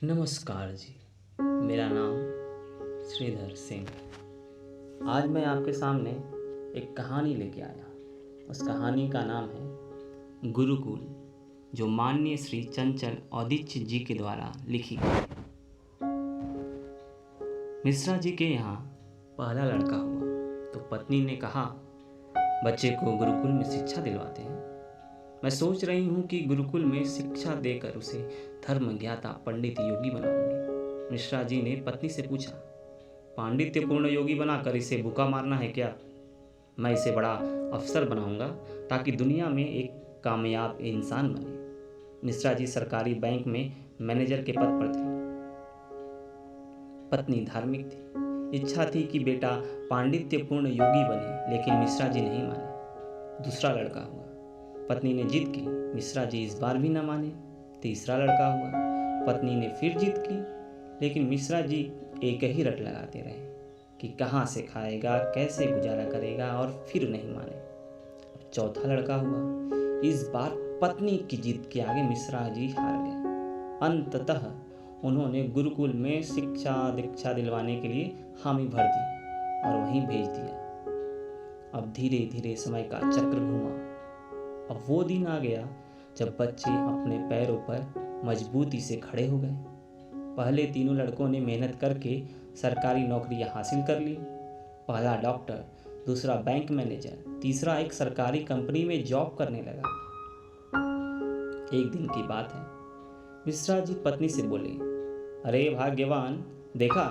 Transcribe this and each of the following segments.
नमस्कार जी। मेरा नाम श्रीधर सिंह। आज मैं आपके सामने एक कहानी लेके आया। उस कहानी का नाम है गुरुकुल, जो माननीय श्री चंचल औदिच्य जी के द्वारा लिखी गई। मिश्रा जी के यहाँ पहला लड़का हुआ तो पत्नी ने कहा, बच्चे को गुरुकुल में शिक्षा दिलवाते हैं। मैं सोच रही हूँ कि गुरुकुल में शिक्षा देकर उसे धर्म ज्ञाता पंडित योगी बनाऊंगी। मिश्रा जी ने पत्नी से पूछा, पांडित्यपूर्ण योगी बनाकर इसे भूखा मारना है क्या? मैं इसे बड़ा अफसर बनाऊंगा ताकि दुनिया में एक कामयाब इंसान बने। मिश्रा जी सरकारी बैंक में मैनेजर के पद पर थे। पत्नी धार्मिक थी। इच्छा थी कि बेटा पांडित्यपूर्ण योगी बने, लेकिन मिश्रा जी नहीं माने। दूसरा लड़का हुआ। पत्नी ने जिद की, मिश्रा जी इस बार भी न माने। तीसरा लड़का हुआ। पत्नी ने फिर जिद की, लेकिन मिश्रा जी एक ही रट लगाते रहे कि कहाँ से खाएगा, कैसे गुजारा करेगा, और फिर नहीं माने। अब चौथा लड़का हुआ। इस बार पत्नी की जिद के आगे मिश्रा जी हार गए। अंततः उन्होंने गुरुकुल में शिक्षा दीक्षा दिलवाने के लिए हामी भर दी और वहीं भेज दिया। अब धीरे धीरे समय का चक्र घूमा। अब वो दिन आ गया जब बच्चे अपने पैरों पर मजबूती से खड़े हो गए। पहले तीनों लड़कों ने मेहनत करके सरकारी नौकरियां हासिल कर ली। पहला डॉक्टर, दूसरा बैंक मैनेजर, तीसरा एक सरकारी कंपनी में जॉब करने लगा। एक दिन की बात है, मिश्रा जी पत्नी से बोले, अरे भाग्यवान, देखा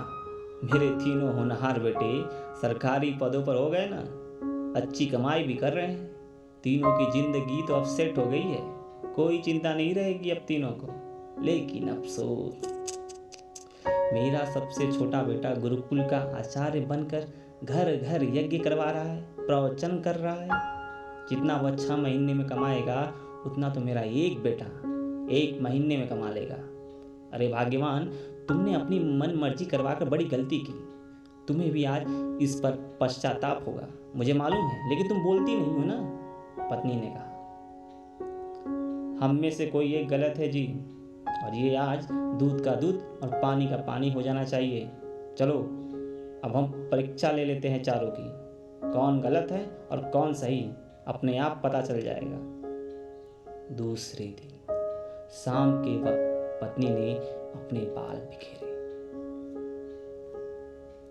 मेरे तीनों होनहार बेटे सरकारी पदों पर हो गए ना, अच्छी कमाई भी कर रहे हैं। तीनों की जिंदगी तो अब सेट हो गई है, कोई चिंता नहीं रहेगी अब तीनों को। लेकिन अफसोस, मेरा सबसे छोटा बेटा गुरुकुल का आचार्य बनकर घर घर यज्ञ करवा रहा है, प्रवचन कर रहा है। जितना वह 6 महीने में कमाएगा उतना तो मेरा एक बेटा 1 महीने में कमा लेगा। अरे भाग्यवान, तुमने अपनी मन मर्जी करवाकर बड़ी गलती की। तुम्हें भी आज इस पर पश्चाताप होगा, मुझे मालूम है, लेकिन तुम बोलती नहीं हो ना। पत्नी ने कहा, हम में से कोई एक गलत है जी, और ये आज दूध का दूध और पानी का पानी हो जाना चाहिए। चलो अब हम परीक्षा ले लेते हैं चारों की, कौन गलत है और कौन सही अपने आप पता चल जाएगा। दूसरे दिन शाम के वक्त पत्नी ने अपने बाल बिखेरे,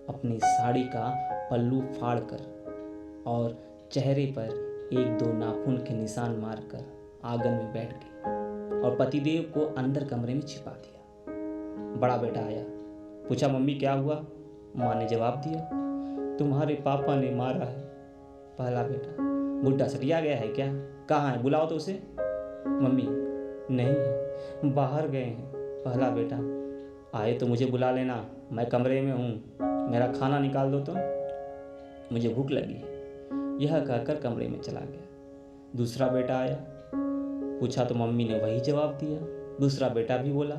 अपनी साड़ी का पल्लू फाड़कर और चेहरे पर 1-2 नाखून के निशान मारकर आंगन में बैठ गई और पतिदेव को अंदर कमरे में छिपा दिया। बड़ा बेटा आया, पूछा, मम्मी क्या हुआ? माँ ने जवाब दिया, तुम्हारे पापा ने मारा है। पहला बेटा, बुढ़ा सटिया गया है क्या? कहाँ है, बुलाओ तो उसे। मम्मी, नहीं है, बाहर गए हैं। पहला बेटा, आए तो मुझे बुला लेना, मैं कमरे में हूँ, मेरा खाना निकाल दो तो, मुझे भूख लगी है। यह कहकर कमरे में चला गया। दूसरा बेटा आया, पूछा तो मम्मी ने वही जवाब दिया। दूसरा बेटा भी बोला,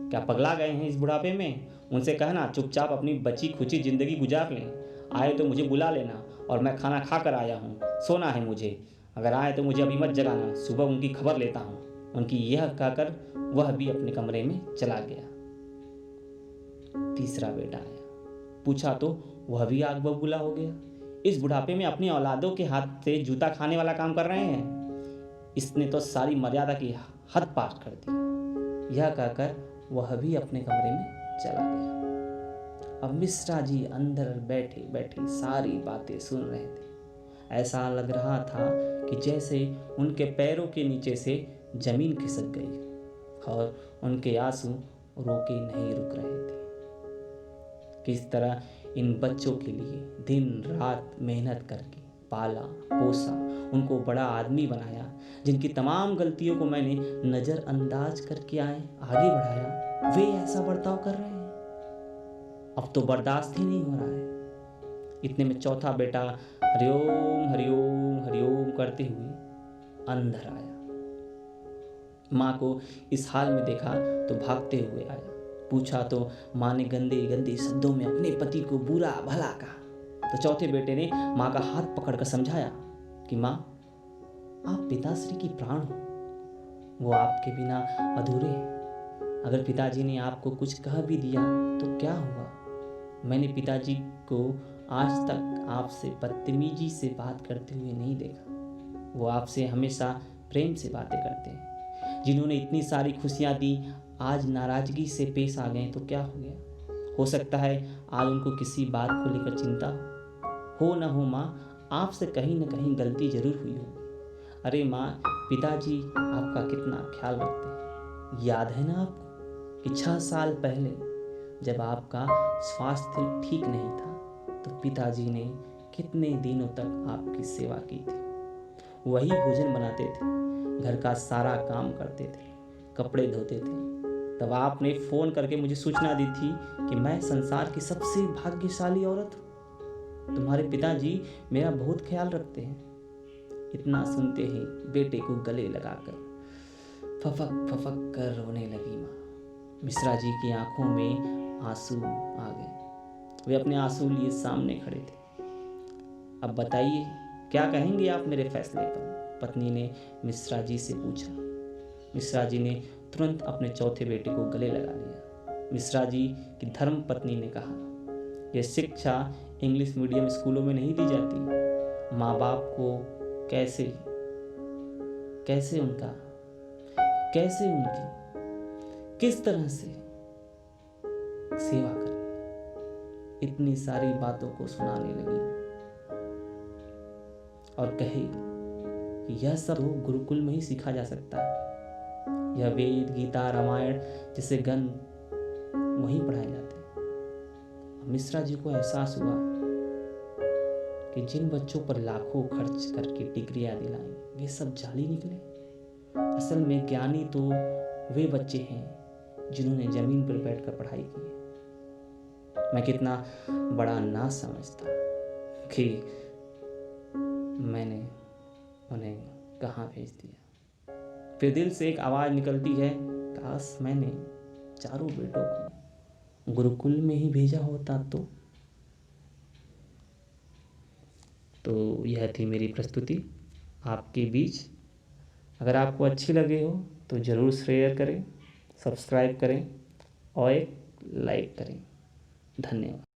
क्या पगला गए हैं इस बुढ़ापे में? उनसे कहना चुपचाप अपनी बची खुची जिंदगी गुजार लें। आए तो मुझे बुला लेना, और मैं खाना खा कर आया हूँ, सोना है मुझे। अगर आए तो मुझे अभी मत जगाना, सुबह उनकी खबर लेता हूँ। उनकी यह कहकर वह भी अपने कमरे में चला गया। तीसरा बेटा आया, पूछा तो वह भी आग बबूला हो गया। इस बुढ़ापे में अपनी औलादों के हाथ से जूता खाने वाला काम कर रहे हैं, इसने तो सारी मर्यादा की हद पार कर दी। यह कहकर वह भी अपने कमरे में चला गया। अब मिश्रा जी अंदर बैठे बैठे सारी बातें सुन रहे थे। ऐसा लग रहा था कि जैसे उनके पैरों के नीचे से जमीन खिसक गई और उनके आंसू रोके नहीं रुक रहे थे। किस तरह इन बच्चों के लिए दिन रात मेहनत करके पाला पोसा, उनको बड़ा आदमी बनाया, जिनकी तमाम गलतियों को मैंने नज़रअंदाज करके आगे बढ़ाया, वे ऐसा बर्ताव कर रहे हैं। अब तो बर्दाश्त ही नहीं हो रहा है। इतने में चौथा बेटा हरिओम हरिओम हरिओम करते हुए अंदर आया। माँ को इस हाल में देखा तो भागते हुए आया। पूछा तो माँ ने गंदे गंदे शब्दों में अपने पति को बुरा भला कहा। तो चौथे बेटे ने माँ का हाथ पकड़कर समझाया कि माँ, आप पिताश्री की प्राण हो, वो आपके बिना अधूरे हैं। अगर पिताजी ने आपको कुछ कह भी दिया तो क्या हुआ? मैंने पिताजी को आज तक आपसे बदतमीजी से बात करते हुए नहीं देखा। वो आपसे हमेशा प्रेम से बातें करते हैं। जिन्होंने इतनी सारी खुशियाँ दी आज नाराज़गी से पेश आ गए तो क्या हो गया? हो सकता है आज उनको किसी बात को लेकर चिंता हो न हो माँ, आपसे कहीं न कहीं गलती जरूर हुई होगी। अरे माँ, पिताजी आपका कितना ख्याल रखते हैं। याद है ना आपको कि 6 साल पहले जब आपका स्वास्थ्य ठीक नहीं था तो पिताजी ने कितने दिनों तक आपकी सेवा की थी। वही भोजन बनाते थे, घर का सारा काम करते थे, कपड़े धोते थे। तब आपने फ़ोन करके मुझे सूचना दी थी कि मैं संसार की सबसे भाग्यशाली औरत हूँ। तुम्हारे पिताजी मेरा बहुत ख्याल रखते हैं। इतना सुनते ही बेटे को गले लगाकर फफक फफक कर रोने लगी माँ। मिश्रा जी की आंखों में आंसू आ गए। वे अपने आंसू लिए सामने खड़े थे। अब बताइए, क्या कहेंगे आप मेरे फैसले पर? पत्नी ने मिश्रा जी से पूछा। मिश्रा जी ने तुरंत अपने चौथे बेटे को गले लगा लिया। मिश्रा जी की धर्म पत्नी ने कहा, यह शिक्षा इंग्लिश मीडियम स्कूलों में नहीं दी जाती। माँ बाप को कैसे उनकी किस तरह से सेवा करें। इतनी सारी बातों को सुनाने लगी और कहे कि यह सब गुरुकुल में ही सीखा जा सकता है। यह वेद, गीता, रामायण जैसे ग्रंथ वहीं पढ़ाए जाते हैं। मिश्रा जी को एहसास हुआ कि जिन बच्चों पर लाखों खर्च करके डिग्रियां दिलाई वे सब जाली निकले। असल में ज्ञानी तो वे बच्चे हैं जिन्होंने जमीन पर बैठकर पढ़ाई की है। मैं कितना बड़ा ना समझता कि मैंने उन्हें कहाँ भेज दिया। फिर दिल से एक आवाज़ निकलती है, काश मैंने चारों बेटों को गुरुकुल में ही भेजा होता तो यह थी मेरी प्रस्तुति आपके बीच। अगर आपको अच्छी लगे हो तो ज़रूर शेयर करें, सब्सक्राइब करें और एक लाइक करें। धन्यवाद।